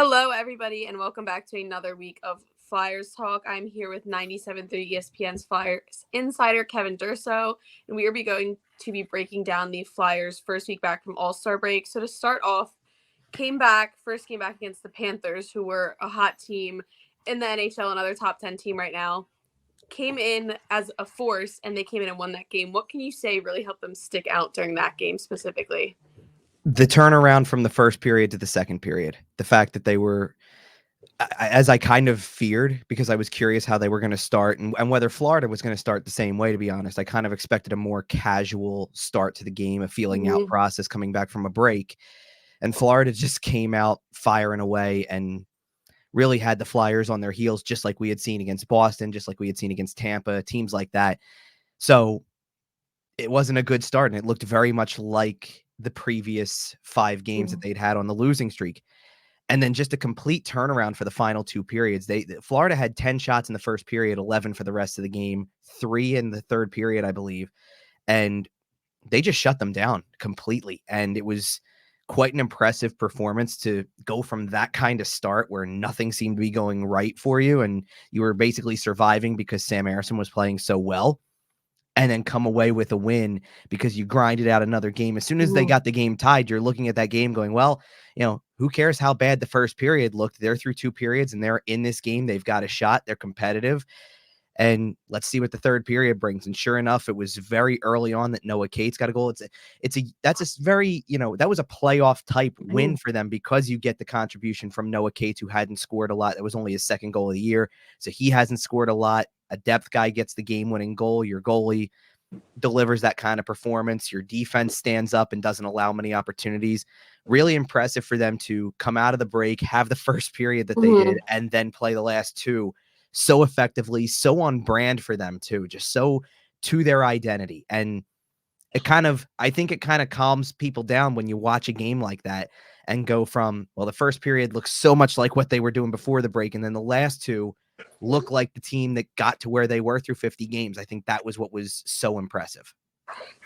Hello, everybody, and welcome back to another week of Flyers Talk. I'm here with 97.3 ESPN's Flyers insider Kevin Durso, and we are going to be breaking down the Flyers' first week back from All-Star break. So to start off, first came back against the Panthers, who were a hot team in the NHL, another top 10 team right now. Came in as a force, and they came in and won that game. What can you say really helped them stick out during that game specifically? The turnaround from the first period to the second period. The fact that they were, as I kind of feared, because I was curious how they were going to start and whether Florida was going to start the same way, to be honest. I kind of expected a more casual start to the game, a feeling out process coming back from a break. And Florida just came out firing away and really had the Flyers on their heels, just like we had seen against Boston, just like we had seen against Tampa, teams like that. So it wasn't a good start, and it looked very much like the previous 5 games that they'd had on the losing streak. And then just a complete turnaround for the final 2 periods. Florida had 10 shots in the first period, 11 for the rest of the game, 3 in the third period, I believe. And they just shut them down completely. And it was quite an impressive performance to go from that kind of start where nothing seemed to be going right for you, and you were basically surviving because Sam Ersson was playing so well, and then come away with a win because you grinded out another game. As soon as they got the game tied, you're looking at that game going, well, who cares how bad the first period looked? They're through 2 periods and they're in this game. They've got a shot. They're competitive. And let's see what the third period brings. And sure enough, it was very early on that Noah Cates got a goal. That's a very, that was a playoff type win for them because you get the contribution from Noah Cates, who hadn't scored a lot. That was only his second goal of the year. So he hasn't scored a lot. A depth guy gets the game-winning goal. Your goalie delivers that kind of performance. Your defense stands up and doesn't allow many opportunities. Really impressive for them to come out of the break, have the first period that they did, and then play the last 2 so effectively, so on brand for them too, just so to their identity. And I think it kind of calms people down when you watch a game like that and go from, well, the first period looks so much like what they were doing before the break, and then the last 2 look like the team that got to where they were through 50 games. I think that was what was so impressive.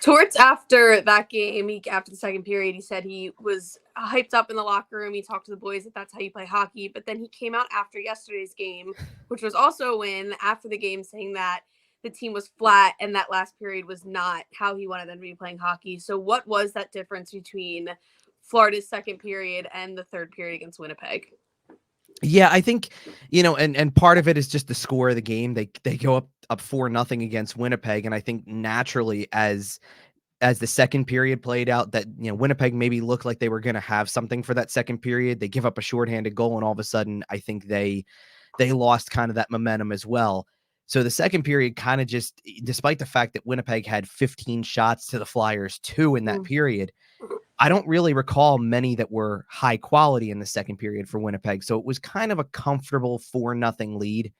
Torts, after that game, after the second period, he said he was hyped up in the locker room. He talked to the boys that that's how you play hockey. But then he came out after yesterday's game, which was also a win, after the game, saying that the team was flat and that last period was not how he wanted them to be playing hockey. So what was that difference between Florida's second period and the third period against Winnipeg? Yeah, I think, and part of it is just the score of the game. They go up 4-0 against Winnipeg. And I think naturally as the second period played out, that, Winnipeg maybe looked like they were going to have something for that second period. They give up a shorthanded goal, and all of a sudden I think they lost kind of that momentum as well. So the second period kind of just, despite the fact that Winnipeg had 15 shots to the Flyers 2 in that period, I don't really recall many that were high quality in the second period for Winnipeg. So it was kind of a comfortable 4-0 lead.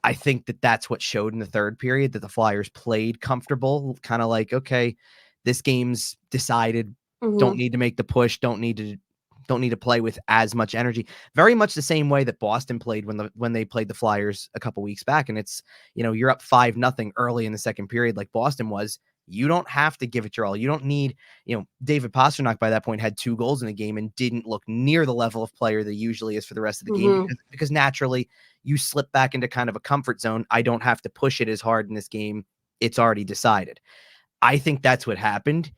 I think that that's what showed in the third period, that the Flyers played comfortable, kind of like, okay, this game's decided. Don't need to make the push. Don't need to play with as much energy. Very much the same way that Boston played when they played the Flyers a couple weeks back. And it's, you're up 5-0 early in the second period, like Boston was. You don't have to give it your all. You don't need, David Pastrnak by that point had 2 goals in the game and didn't look near the level of player that usually is for the rest of the game, because naturally you slip back into kind of a comfort zone. I don't have to push it as hard in this game. It's already decided. I think that's what happened.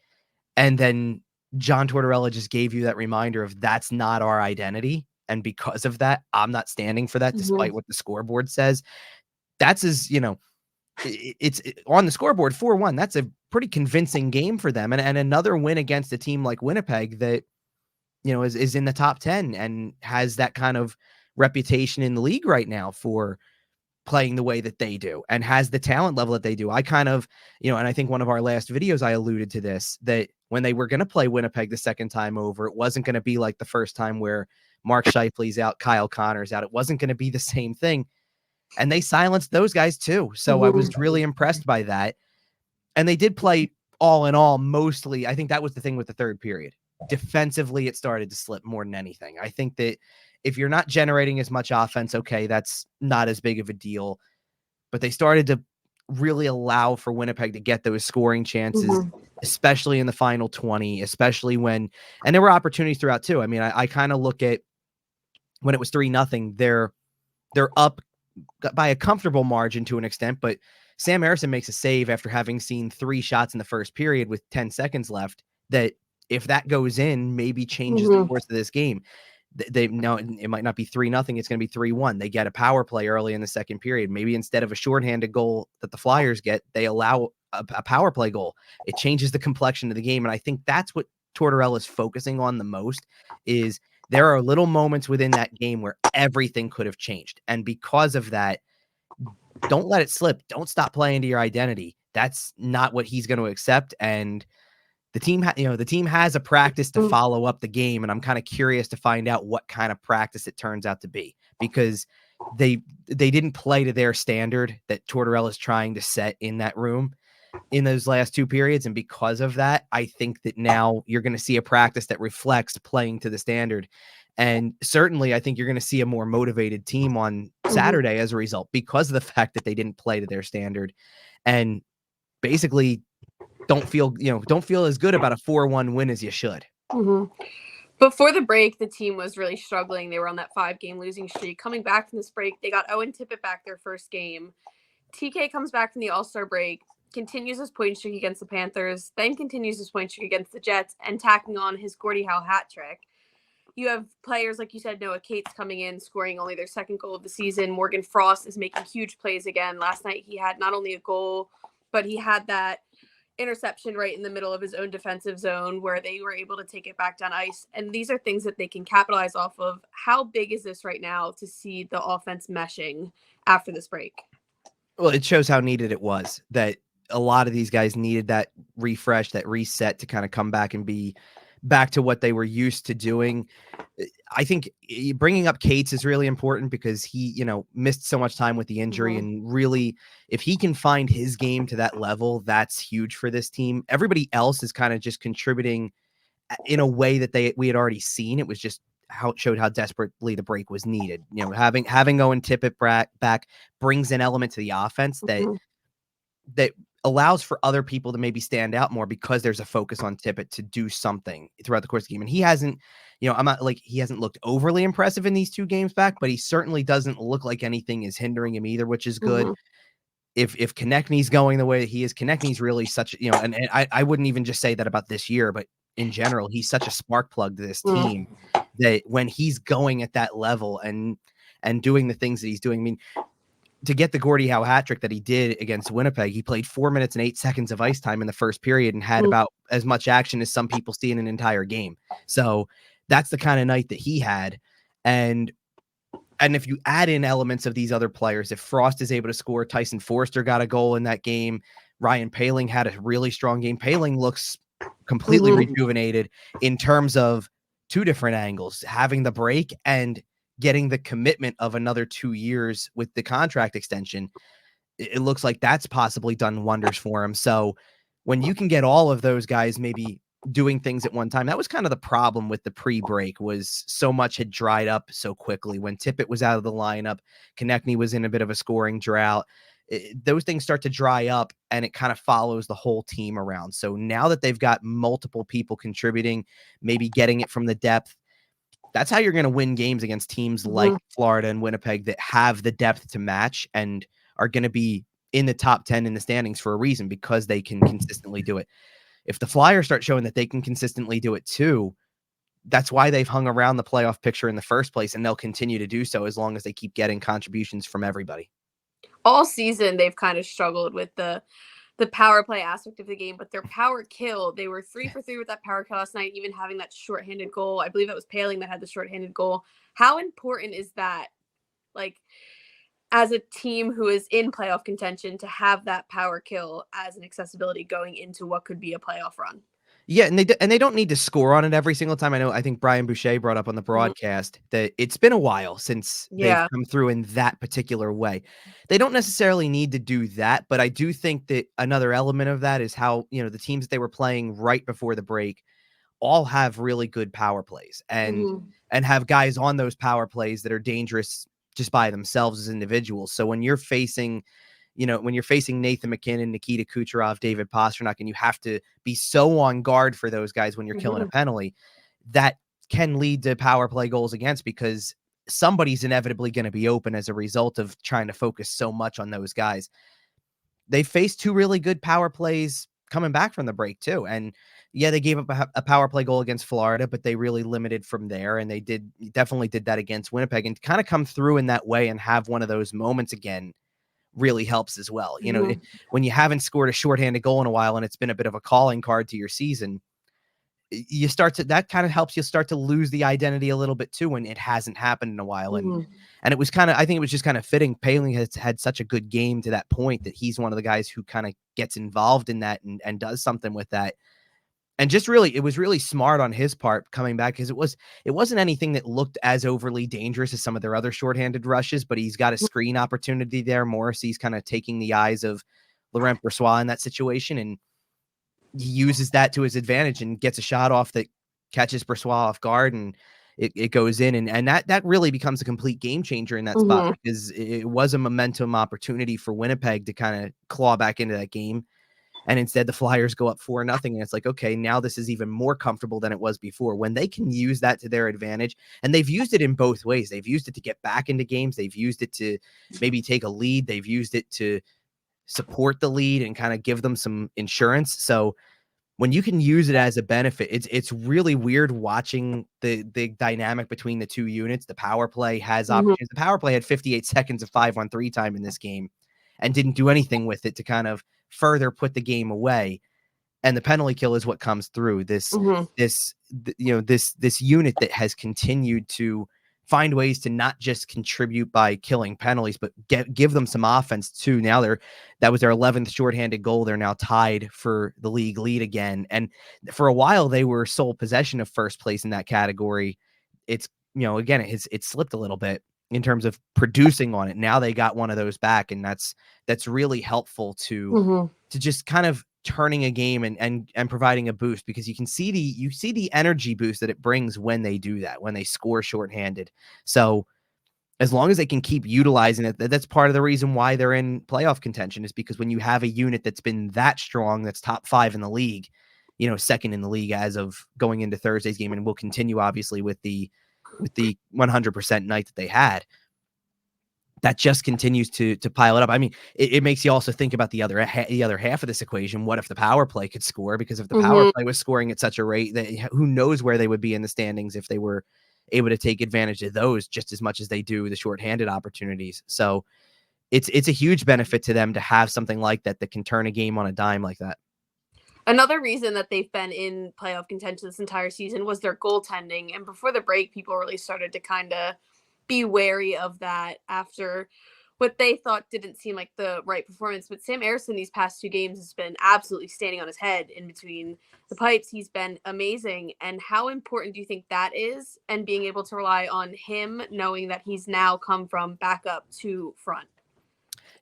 And then John Tortorella just gave you that reminder of that's not our identity. And because of that, I'm not standing for that, despite what the scoreboard says. That's it's on the scoreboard 4-1. That's a pretty convincing game for them. And another win against a team like Winnipeg that, is in the top 10 and has that kind of reputation in the league right now for playing the way that they do and has the talent level that they do. I kind of, and I think one of our last videos, I alluded to this, that when they were going to play Winnipeg the second time over, it wasn't going to be like the first time where Mark Scheifele's out, Kyle Connor's out. It wasn't going to be the same thing. And they silenced those guys too. So I was really impressed by that. And they did play all in all, mostly. I think that was the thing with the third period. Defensively, it started to slip more than anything. I think that if you're not generating as much offense, okay, that's not as big of a deal. But they started to really allow for Winnipeg to get those scoring chances, especially in the final 20, especially when, and there were opportunities throughout too. I mean, I kind of look at when it was 3-0, they're up by a comfortable margin to an extent, but Sam Harrison makes a save after having seen 3 shots in the first period with 10 seconds left that, if that goes in, maybe changes the course of this game. They know it might not be 3-0, it's going to be 3-1. They get a power play early in the second period. Maybe instead of a shorthanded goal that the Flyers get, they allow a power play goal. It changes the complexion of the game, and I think that's what Tortorella is focusing on the most. Is there are little moments within that game where everything could have changed, and because of that, don't let it slip. Don't stop playing to your identity. That's not what he's going to accept, and the team, the team has a practice to follow up the game, and I'm kind of curious to find out what kind of practice it turns out to be, because they didn't play to their standard that Tortorella is trying to set in that room in those last 2 periods, and because of that, I think that now you're going to see a practice that reflects playing to the standard, and certainly I think you're going to see a more motivated team on Saturday as a result, because of the fact that they didn't play to their standard, and basically don't feel as good about a 4-1 win as you should. Before the break, the team was really struggling. They were on that 5-game losing streak. Coming back from this break, they got Owen Tippett back their first game. TK comes back from the All-Star break, continues his point streak against the Panthers, then continues his point streak against the Jets, and tacking on his Gordie Howe hat trick. You have players, like you said, Noah Cates coming in, scoring only their second goal of the season. Morgan Frost is making huge plays again. Last night he had not only a goal, but he had that interception right in the middle of his own defensive zone where they were able to take it back down ice. And these are things that they can capitalize off of. How big is this right now to see the offense meshing after this break? Well, it shows how needed it was, that a lot of these guys needed that refresh, that reset to kind of come back and be back to what they were used to doing. I think bringing up Cates is really important because he, missed so much time with the injury, and really, if he can find his game to that level, that's huge for this team. Everybody else is kind of just contributing in a way that we had already seen. It was just how it showed how desperately the break was needed. Having Owen Tippett back brings an element to the offense that allows for other people to maybe stand out more, because there's a focus on Tippett to do something throughout the course of the game. And he hasn't, he hasn't looked overly impressive in these 2 games back, but he certainly doesn't look like anything is hindering him either, which is good. If Konechny's going the way that he is, Konechny's really such, and I wouldn't even just say that about this year, but in general, he's such a spark plug to this team that when he's going at that level and doing the things that he's doing, I mean, to get the Gordie Howe hat trick that he did against Winnipeg, he played 4 minutes and 8 seconds of ice time in the first period and had about as much action as some people see in an entire game. So that's the kind of night that he had. And if you add in elements of these other players, if Frost is able to score, Tyson Forster got a goal in that game. Ryan Poehling had a really strong game. Poehling looks completely rejuvenated in terms of 2 different angles, having the break and getting the commitment of another 2 years with the contract extension. It looks like that's possibly done wonders for him. So when you can get all of those guys maybe doing things at one time, that was kind of the problem with the pre-break, was so much had dried up so quickly. When Tippett was out of the lineup, Konechny was in a bit of a scoring drought. Those things start to dry up, and it kind of follows the whole team around. So now that they've got multiple people contributing, maybe getting it from the depth, that's how you're going to win games against teams like Florida and Winnipeg that have the depth to match and are going to be in the top 10 in the standings for a reason, because they can consistently do it. If the Flyers start showing that they can consistently do it too, that's why they've hung around the playoff picture in the first place, and they'll continue to do so as long as they keep getting contributions from everybody. All season, they've kind of struggled with the power play aspect of the game, but their power kill, they were 3 for 3 with that power kill last night, even having that shorthanded goal. I believe that was Poehling that had the shorthanded goal. How important is that, like, as a team who is in playoff contention, to have that power kill as an accessibility going into what could be a playoff run? Yeah, and they don't need to score on it every single time. I think Brian Boucher brought up on the broadcast that it's been a while since they've come through in that particular way. They don't necessarily need to do that, but I do think that another element of that is how, the teams that they were playing right before the break all have really good power plays and have guys on those power plays that are dangerous just by themselves as individuals. So when you're facing Nathan McKinnon, Nikita Kucherov, David Pastrnak, and you have to be so on guard for those guys when you're killing a penalty, that can lead to power play goals against, because somebody's inevitably going to be open as a result of trying to focus so much on those guys. They faced 2 really good power plays coming back from the break too. And yeah, they gave up a power play goal against Florida, but they really limited from there. And they definitely did that against Winnipeg, and kind of come through in that way and have one of those moments again really helps as well. When you haven't scored a shorthanded goal in a while and it's been a bit of a calling card to your season, you start to, that kind of helps you start to lose the identity a little bit too when it hasn't happened in a while. And it was kind of, I think it was just kind of fitting. Paling has had such a good game to that point that he's one of the guys who kind of gets involved in that and does something with that. And just really, it was really smart on his part coming back, because it wasn't anything that looked as overly dangerous as some of their other shorthanded rushes, but he's got a screen opportunity there. Morrissey's kind of taking the eyes of Laurent Brossoit in that situation, and he uses that to his advantage and gets a shot off that catches Brossoit off guard, and it goes in. And that really becomes a complete game changer in that spot, because it was a momentum opportunity for Winnipeg to kind of claw back into that game. And instead the Flyers go up 4-0. And it's like, okay, now this is even more comfortable than it was before, when they can use that to their advantage. And they've used it in both ways. They've used it to get back into games. They've used it to maybe take a lead. They've used it to support the lead and kind of give them some insurance. So when you can use it as a benefit, it's really weird watching the dynamic between the two units. The power play has opportunities. The power play had 58 seconds of 5-on-3 time in this game and didn't do anything with it to kind of further put the game away. And the penalty kill is what comes through this unit that has continued to find ways to not just contribute by killing penalties, but give them some offense too. Now that was their 11th shorthanded goal. They're now tied for the league lead again. And for a while they were sole possession of first place in that category. It's, again, it's slipped a little bit in terms of producing on it. Now they got one of those back, and that's really helpful to just kind of turning a game and providing a boost, because you see the energy boost that it brings when they do that, when they score shorthanded. So as long as they can keep utilizing it, that's part of the reason why they're in playoff contention, is because when you have a unit that's been that strong, that's top 5 in the league, second in the league as of going into Thursday's game, and will continue obviously with the 100% night that they had, that just continues to pile it up. I mean, it makes you also think about the other half of this equation. What if the power play could score? Because if the power play was scoring at such a rate, that who knows where they would be in the standings if they were able to take advantage of those just as much as they do the shorthanded opportunities. So it's a huge benefit to them to have something like that can turn a game on a dime like that. Another reason that they've been in playoff contention this entire season was their goaltending. And before the break, people really started to kind of be wary of that after what they thought didn't seem like the right performance. But Sam Ersson these past 2 games has been absolutely standing on his head in between the pipes. He's been amazing. And how important do you think that is? And being able to rely on him, knowing that he's now come from backup to front?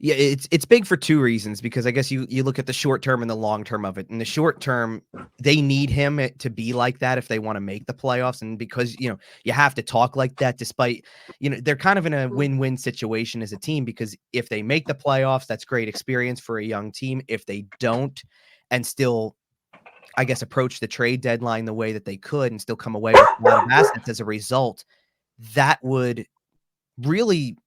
Yeah, it's big for 2 reasons, because I guess you look at the short term and the long term of it. In the short term, they need him to be like that if they want to make the playoffs. And because, you have to talk like that, despite, they're kind of in a win-win situation as a team, because if they make the playoffs, that's great experience for a young team. If they don't, and still, I guess, approach the trade deadline the way that they could and still come away with a lot of assets as a result, that would really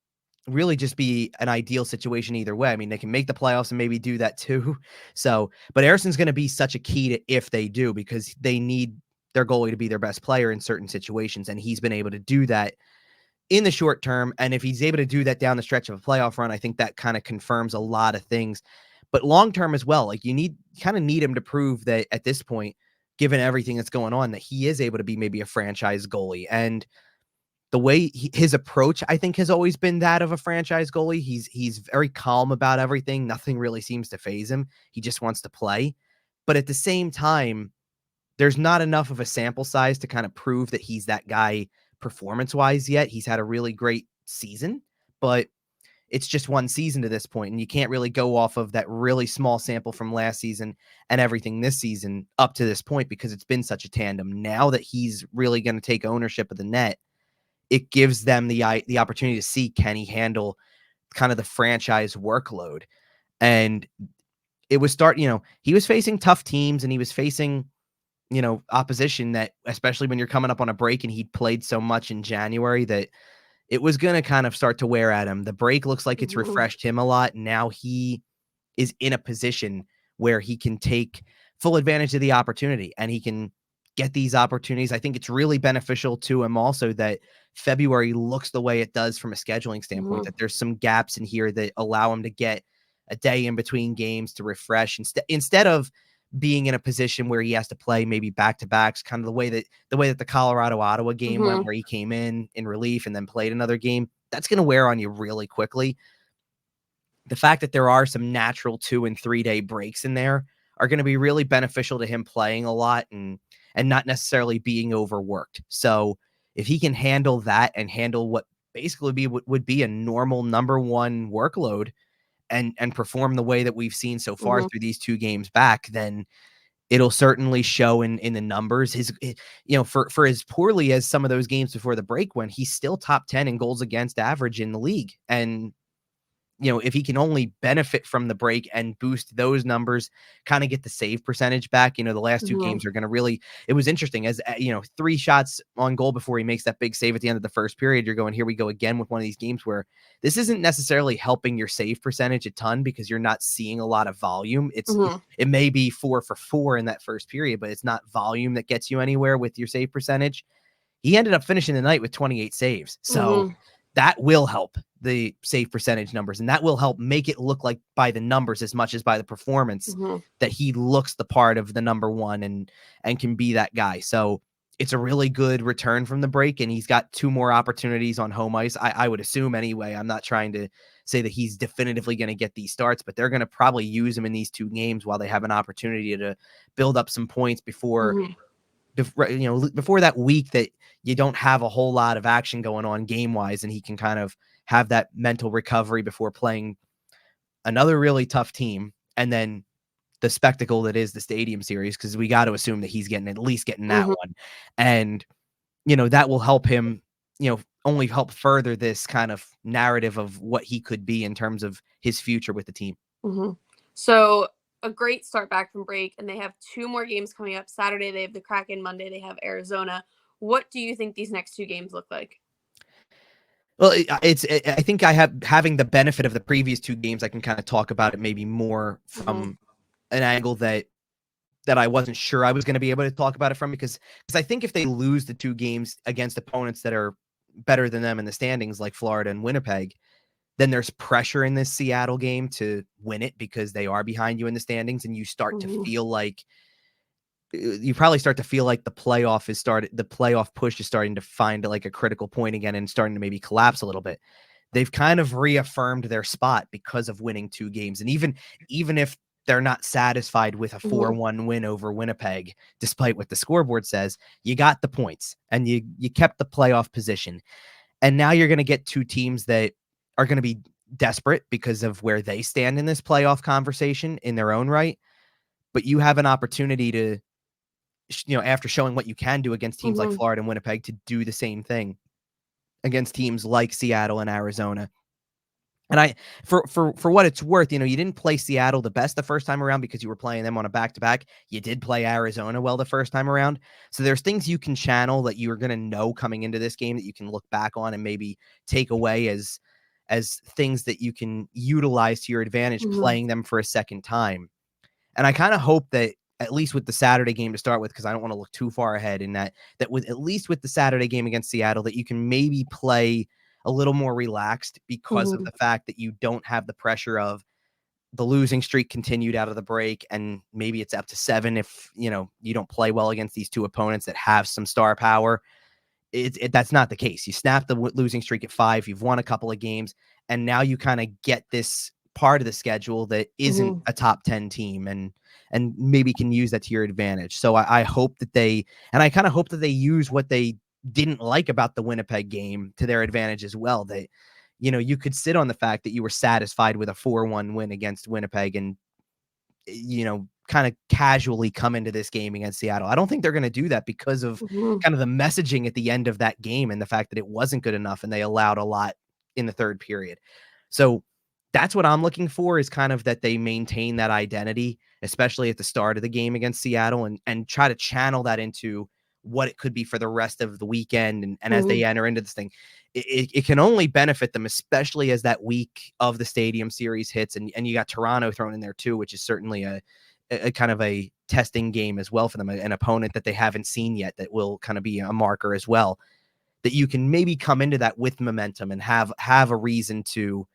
just be an ideal situation either way. I mean, they can make the playoffs and maybe do that too. So, but Ersson's going to be such a key to if they do, because they need their goalie to be their best player in certain situations. And he's been able to do that in the short term. And if he's able to do that down the stretch of a playoff run, I think that kind of confirms a lot of things. But long term as well, like you kind of need him to prove that at this point, given everything that's going on, that he is able to be maybe a franchise goalie. And the way his approach, I think, has always been that of a franchise goalie. He's very calm about everything. Nothing really seems to faze him. He just wants to play. But at the same time, there's not enough of a sample size to kind of prove that he's that guy performance-wise yet. He's had a really great season, but it's just one season to this point, and you can't really go off of that really small sample from last season and everything this season up to this point, because it's been such a tandem. Now that he's really going to take ownership of the net, it gives them the opportunity to see, can he handle kind of the franchise workload? And it was he was facing tough teams, and he was facing, opposition that, especially when you're coming up on a break and he played so much in January, that it was going to kind of start to wear at him. The break looks like it's Mhm. refreshed him a lot. Now he is in a position where he can take full advantage of the opportunity and he can get these opportunities. I think it's really beneficial to him also that February looks the way it does from a scheduling standpoint, Mhm. that there's some gaps in here that allow him to get a day in between games to refresh instead of being in a position where he has to play maybe back-to-backs, kind of the way that the Colorado Ottawa game went, Mhm. where he came in relief and then played another game. That's going to wear on you really quickly. The fact that there are some natural 2 and 3 day breaks in there are going to be really beneficial to him playing a lot and not necessarily being overworked. So if he can handle that and handle what basically would be a normal number one workload and perform the way that we've seen so far Mhm. through these 2 games back, then it'll certainly show in the numbers. For as poorly as some of those games before the break went, he's still top 10 in goals against average in the league. And if he can only benefit from the break and boost those numbers, kind of get the save percentage back, the last 2 Mhm. games are going to really, it was interesting as, 3 shots on goal before he makes that big save at the end of the first period. You're going, here we go again with one of these games where this isn't necessarily helping your save percentage a ton because you're not seeing a lot of volume. Mhm. It may be 4 for 4 in that first period, but it's not volume that gets you anywhere with your save percentage. He ended up finishing the night with 28 saves. So Mhm. that will help the save percentage numbers, and that will help make it look like by the numbers as much as by the performance Mhm. that he looks the part of the number one and can be that guy. So it's a really good return from the break, and he's got 2 more opportunities on home ice. I would assume anyway. I'm not trying to say that he's definitively going to get these starts, but they're going to probably use him in these 2 games while they have an opportunity to build up some points before that week that you don't have a whole lot of action going on game wise, and he can kind of have that mental recovery before playing another really tough team. And then the spectacle that is the Stadium Series, because we got to assume that he's at least getting that Mhm. one. And, that will help him, only help further this kind of narrative of what he could be in terms of his future with the team. Mhm. So a great start back from break, and they have 2 more games coming up. Saturday they have the Kraken. Monday they have Arizona. What do you think these next 2 games look like? Well, I think having the benefit of the previous 2 games, I can kind of talk about it maybe more Mhm. from an angle that I wasn't sure I was going to be able to talk about it from, because I think if they lose the 2 games against opponents that are better than them in the standings, like Florida and Winnipeg, then there's pressure in this Seattle game to win it because they are behind you in the standings, and Mhm. you probably start to feel like the playoff push is starting to find like a critical point again and starting to maybe collapse a little bit. They've kind of reaffirmed their spot because of winning 2 games. And even if they're not satisfied with a Mhm. 4-1 win over Winnipeg, despite what the scoreboard says, you got the points and you kept the playoff position. And now you're going to get 2 teams that are going to be desperate because of where they stand in this playoff conversation in their own right. But you have an opportunity to, after showing what you can do against teams like Mhm. Florida and Winnipeg, to do the same thing against teams like Seattle and Arizona. And for what it's worth, you didn't play Seattle the best the first time around because you were playing them on a back-to-back. You did play Arizona well the first time around. So there's things you can channel that you're going to know coming into this game that you can look back on and maybe take away as things that you can utilize to your advantage Mhm. playing them for a second time. And I kind of hope that at least with the Saturday game to start with, because I don't want to look too far ahead in that with at least with the Saturday game against Seattle, that you can maybe play a little more relaxed because of Mhm. the fact that you don't have the pressure of the losing streak continued out of the break, and maybe it's up to 7 if you don't play well against these 2 opponents that have some star power. That's not the case. You snap the losing streak at 5. You've won a couple of games, and now you kind of get this part of the schedule that isn't Mhm. a top 10 team, and maybe can use that to your advantage. So I hope that I kind of hope that they use what they didn't like about the Winnipeg game to their advantage as well. That you could sit on the fact that you were satisfied with a 4-1 win against Winnipeg and kind of casually come into this game against Seattle. I don't think they're going to do that because of Mhm. kind of the messaging at the end of that game and the fact that it wasn't good enough and they allowed a lot in the third period. So that's what I'm looking for, is kind of that they maintain that identity, especially at the start of the game against Seattle, and try to channel that into what it could be for the rest of the weekend and as Mhm. they enter into this thing. it can only benefit them, especially as that week of the Stadium Series hits, and you got Toronto thrown in there too, which is certainly a kind of a testing game as well for them, an opponent that they haven't seen yet that will kind of be a marker as well, that you can maybe come into that with momentum and have a reason to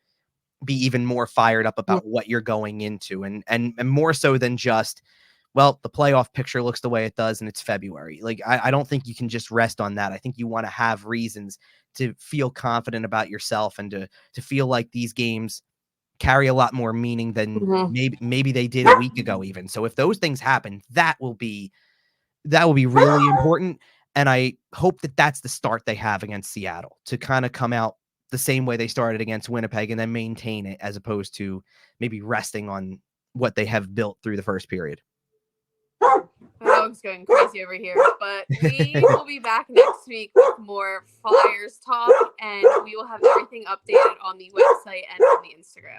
be even more fired up about what you're going into, and more so than just, well, the playoff picture looks the way it does and it's February. Like, I don't think you can just rest on that. I think you want to have reasons to feel confident about yourself and to feel like these games carry a lot more meaning than maybe they did a week ago even. So if those things happen, that will be really important. And I hope that that's the start they have against Seattle, to kind of come out the same way they started against Winnipeg and then maintain it, as opposed to maybe resting on what they have built through the first period. My dog's going crazy over here, but we will be back next week with more Flyers talk, and we will have everything updated on the website and on the Instagram.